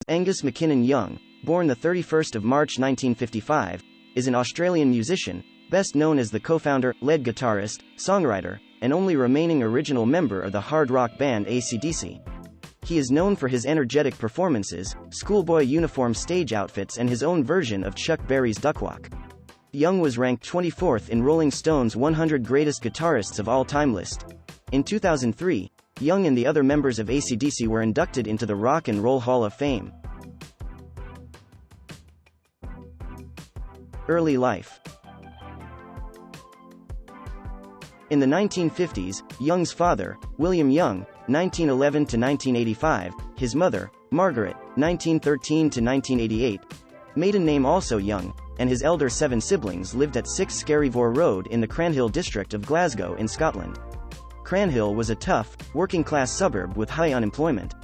Angus Young, born the 31st of March 1955, is an Australian musician, best known as the co-founder, lead guitarist, songwriter, and only remaining original member of the hard rock band AC/DC. He is known for his energetic performances, schoolboy uniform stage outfits and his own version of Chuck Berry's Duckwalk. Young was ranked 24th in Rolling Stone's 100 Greatest Guitarists of All Time list. In 2003, Young and the other members of AC/DC were inducted into the Rock and Roll Hall of Fame. Early life. In the 1950s, Young's father, William Young, 1911 to 1985, his mother, Margaret, 1913 to 1988, maiden name also Young, and his elder 7 siblings lived at 6 Skerryvore Road in the Cranhill district of Glasgow in Scotland. Cranhill was a tough, working-class suburb with high unemployment.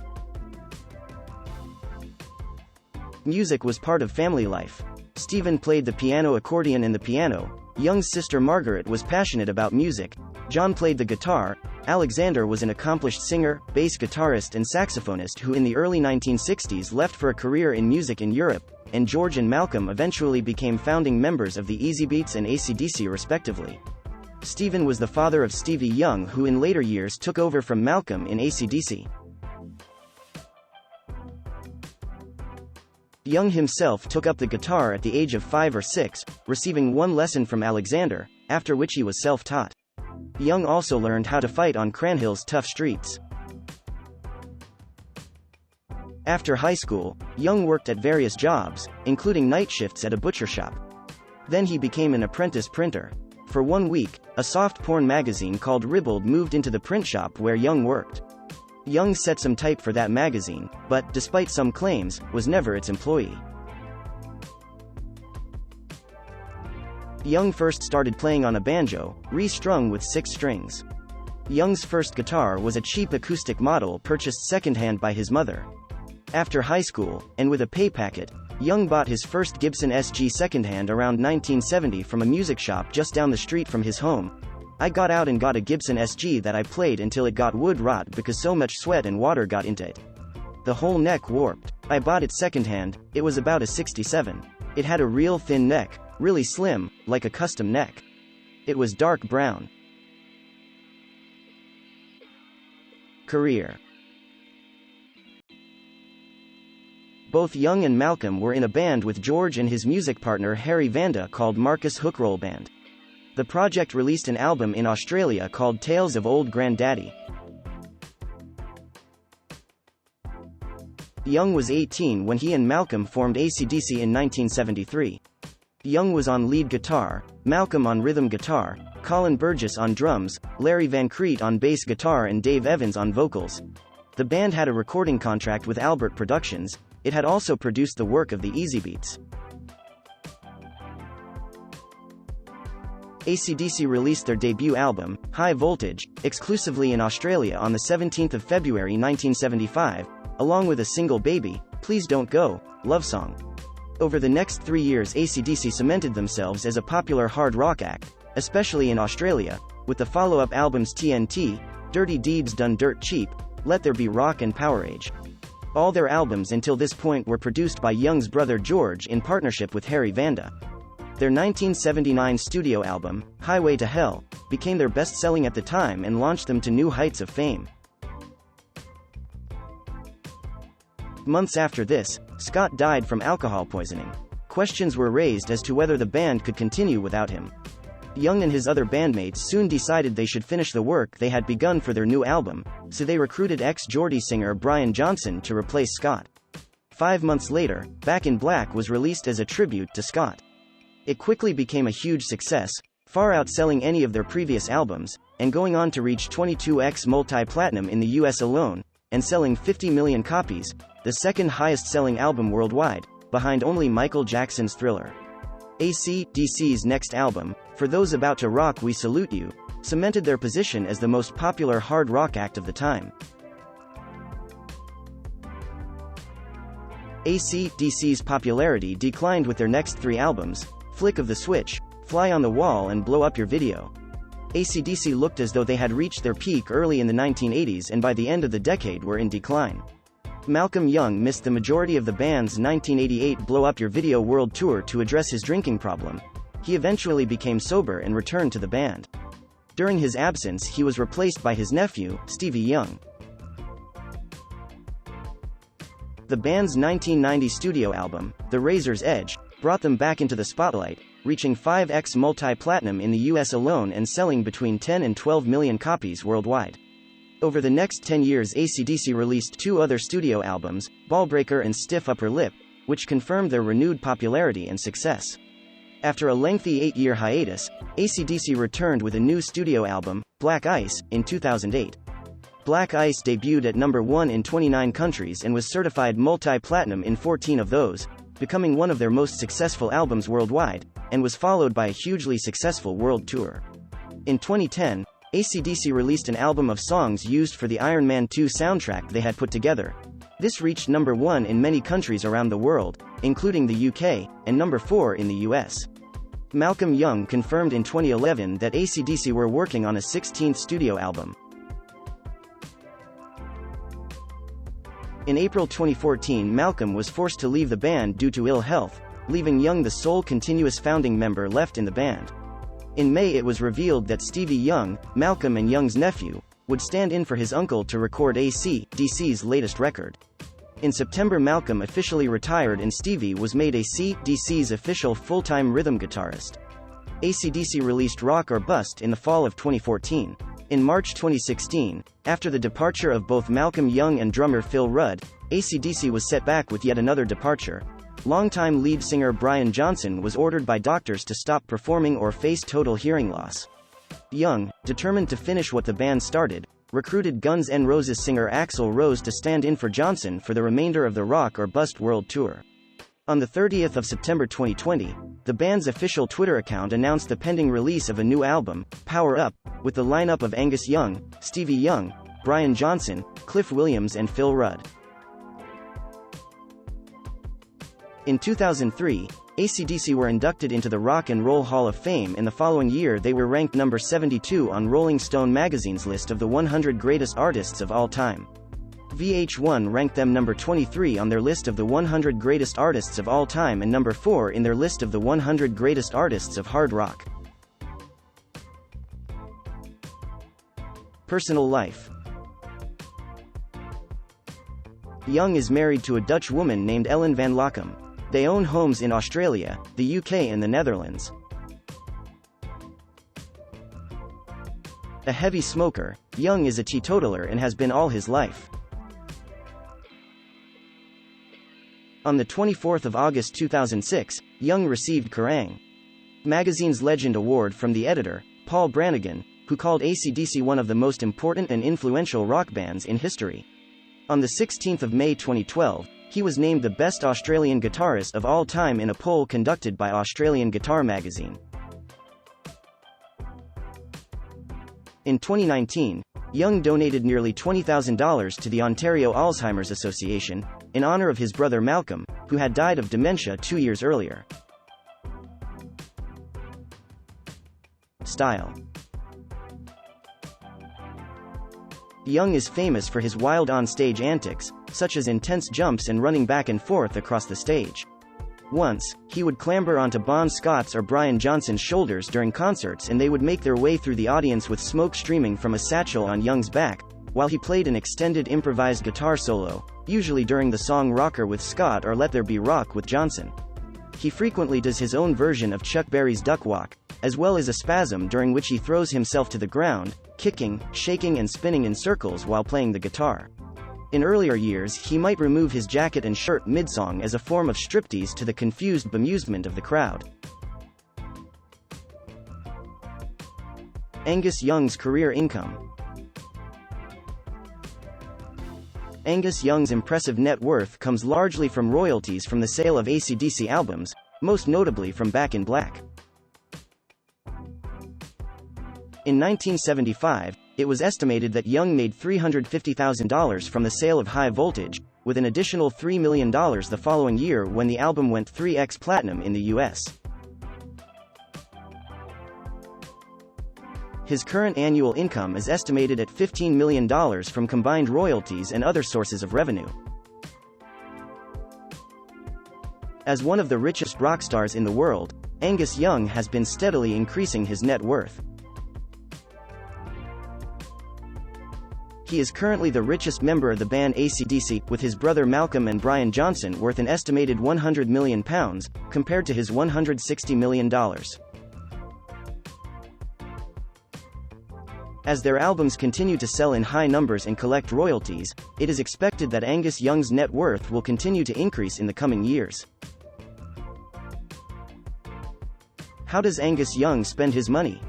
Music was part of family life. Stephen played the piano, accordion and the piano. Young's sister Margaret was passionate about music. John played the guitar. Alexander was an accomplished singer, bass guitarist and saxophonist who in the early 1960s left for a career in music in Europe, and George and Malcolm eventually became founding members of the Easybeats and AC/DC respectively. Stephen was the father of Stevie Young, who in later years took over from Malcolm in AC/DC. Young himself took up the guitar at the age of 5 or 6, receiving 1 lesson from Alexander, after which he was self-taught. Young also learned how to fight on Cranhill's tough streets. After high school, Young worked at various jobs, including night shifts at a butcher shop. Then he became an apprentice printer. For 1 week, a soft porn magazine called Ribald moved into the print shop where Young worked. Young set some type for that magazine, but, despite some claims, was never its employee. Young first started playing on a banjo, restrung with 6 strings. Young's first guitar was a cheap acoustic model purchased secondhand by his mother. After high school, and with a pay packet, Young bought his first Gibson SG secondhand around 1970 from a music shop just down the street from his home. I got out and got a Gibson SG that I played until it got wood rot because so much sweat and water got into it. The whole neck warped. I bought it secondhand. It was about a 67. It had a real thin neck, really slim, like a custom neck. It was dark brown. Career. Both Young and Malcolm were in a band with George and his music partner Harry Vanda called Marcus Hookroll Band. The project released an album in Australia called Tales of Old Grandaddy. Young was 18 when he and Malcolm formed AC/DC in 1973. Young was on lead guitar, Malcolm on rhythm guitar, Colin Burgess on drums, Larry Van Crete on bass guitar and Dave Evans on vocals. The band had a recording contract with Albert Productions. It had also produced the work of the Easybeats. AC/DC released their debut album, High Voltage, exclusively in Australia on the 17th of February 1975, along with a single Baby, Please Don't Go, love song. Over the next 3 years AC/DC cemented themselves as a popular hard rock act, especially in Australia, with the follow-up albums TNT, Dirty Deeds Done Dirt Cheap, Let There Be Rock and Powerage. All their albums until this point were produced by Young's brother George in partnership with Harry Vanda. Their 1979 studio album, Highway to Hell, became their best-selling at the time and launched them to new heights of fame. Months after this, Scott died from alcohol poisoning. Questions were raised as to whether the band could continue without him. Young and his other bandmates soon decided they should finish the work they had begun for their new album, so they recruited ex-Geordie singer Brian Johnson to replace Scott. 5 months later, Back in Black was released as a tribute to Scott. It quickly became a huge success, far outselling any of their previous albums, and going on to reach 22x multi-platinum in the US alone, and selling 50 million copies, the second highest-selling album worldwide, behind only Michael Jackson's Thriller. AC/DC's next album, For Those About to Rock We Salute You, cemented their position as the most popular hard rock act of the time. AC/DC's popularity declined with their next 3 albums, Flick of the Switch, Fly on the Wall and Blow Up Your Video. AC/DC looked as though they had reached their peak early in the 1980s and by the end of the decade were in decline. Malcolm Young missed the majority of the band's 1988 Blow Up Your Video World Tour to address his drinking problem. He eventually became sober and returned to the band. During his absence, he was replaced by his nephew, Stevie Young. The band's 1990 studio album, The Razor's Edge, brought them back into the spotlight, reaching 5x multi-platinum in the US alone and selling between 10 and 12 million copies worldwide. Over the next 10 years, AC/DC released 2 other studio albums, Ballbreaker and Stiff Upper Lip, which confirmed their renewed popularity and success. After a lengthy 8-year hiatus, AC/DC returned with a new studio album, Black Ice, in 2008. Black Ice debuted at number 1 in 29 countries and was certified multi-platinum in 14 of those, becoming one of their most successful albums worldwide, and was followed by a hugely successful world tour. In 2010, AC/DC released an album of songs used for the Iron Man 2 soundtrack they had put together. This reached number 1 in many countries around the world, including the UK, and number 4 in the US. Malcolm Young confirmed in 2011 that AC/DC were working on a 16th studio album. In April 2014, Malcolm was forced to leave the band due to ill health, leaving Young the sole continuous founding member left in the band. In May, it was revealed that Stevie Young, Malcolm and Young's nephew, would stand in for his uncle to record AC/DC's latest record. In September, Malcolm officially retired and Stevie was made AC/DC's official full-time rhythm guitarist. AC/DC released Rock or Bust in the fall of 2014. In March 2016, after the departure of both Malcolm Young and drummer Phil Rudd, AC/DC was set back with yet another departure. Longtime lead singer Brian Johnson was ordered by doctors to stop performing or face total hearing loss. Young, determined to finish what the band started, recruited Guns N' Roses singer Axl Rose to stand in for Johnson for the remainder of the Rock or Bust World Tour. On the 30th of September 2020, the band's official Twitter account announced the pending release of a new album, Power Up, with the lineup of Angus Young, Stevie Young, Brian Johnson, Cliff Williams and Phil Rudd. In 2003, AC/DC were inducted into the Rock and Roll Hall of Fame, and the following year they were ranked number 72 on Rolling Stone magazine's list of the 100 greatest artists of all time. VH1 ranked them number 23 on their list of the 100 greatest artists of all time and number 4 in their list of the 100 greatest artists of hard rock. Personal life. Young is married to a Dutch woman named Ellen van Lochem. They own homes in Australia, the UK and the Netherlands. A heavy smoker, Young is a teetotaler and has been all his life. On the 24th of August 2006, Young received Kerrang! Magazine's Legend Award from the editor, Paul Brannigan, who called AC/DC one of the most important and influential rock bands in history. On the 16th of May 2012, he was named the best Australian guitarist of all time in a poll conducted by Australian Guitar magazine. In 2019, Young donated nearly $20,000 to the Ontario Alzheimer's Association, in honor of his brother Malcolm, who had died of dementia 2 years earlier. Style. Young is famous for his wild on-stage antics, such as intense jumps and running back and forth across the stage. Once, he would clamber onto Bon Scott's or Brian Johnson's shoulders during concerts, and they would make their way through the audience with smoke streaming from a satchel on Young's back, while he played an extended improvised guitar solo, usually during the song Rocker with Scott or Let There Be Rock with Johnson. He frequently does his own version of Chuck Berry's Duck Walk, as well as a spasm during which he throws himself to the ground, kicking, shaking and spinning in circles while playing the guitar. In earlier years, he might remove his jacket and shirt mid-song as a form of striptease to the confused bemusement of the crowd. Angus Young's career income. Angus Young's impressive net worth comes largely from royalties from the sale of AC/DC albums, most notably from Back in Black. In 1975, it was estimated that Young made $350,000 from the sale of High Voltage, with an additional $3 million the following year when the album went 3x platinum in the US. His current annual income is estimated at $15 million from combined royalties and other sources of revenue. As one of the richest rock stars in the world, Angus Young has been steadily increasing his net worth. He is currently the richest member of the band AC/DC, with his brother Malcolm and Brian Johnson worth an estimated £100 million, compared to his $160 million. As their albums continue to sell in high numbers and collect royalties, it is expected that Angus Young's net worth will continue to increase in the coming years. How does Angus Young spend his money?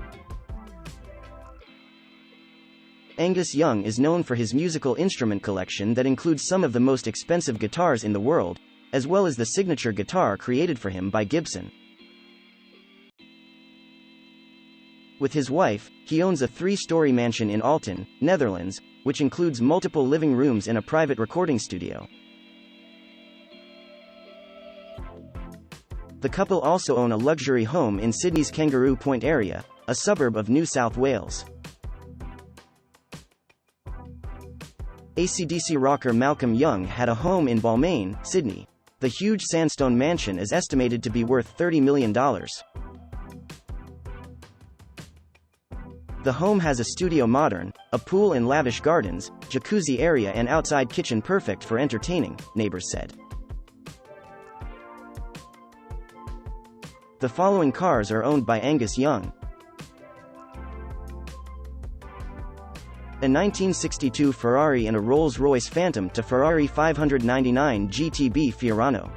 Angus Young is known for his musical instrument collection that includes some of the most expensive guitars in the world, as well as the signature guitar created for him by Gibson. With his wife, he owns a 3-story mansion in Alton, Netherlands, which includes multiple living rooms and a private recording studio. The couple also own a luxury home in Sydney's Kangaroo Point area, a suburb of New South Wales. AC/DC rocker Malcolm Young had a home in Balmain, Sydney. The huge sandstone mansion is estimated to be worth $30 million. The home has a studio modern, a pool and lavish gardens, jacuzzi area and outside kitchen perfect for entertaining, neighbors said. The following cars are owned by Angus Young. A 1962 Ferrari and a Rolls-Royce Phantom to Ferrari 599 GTB Fiorano.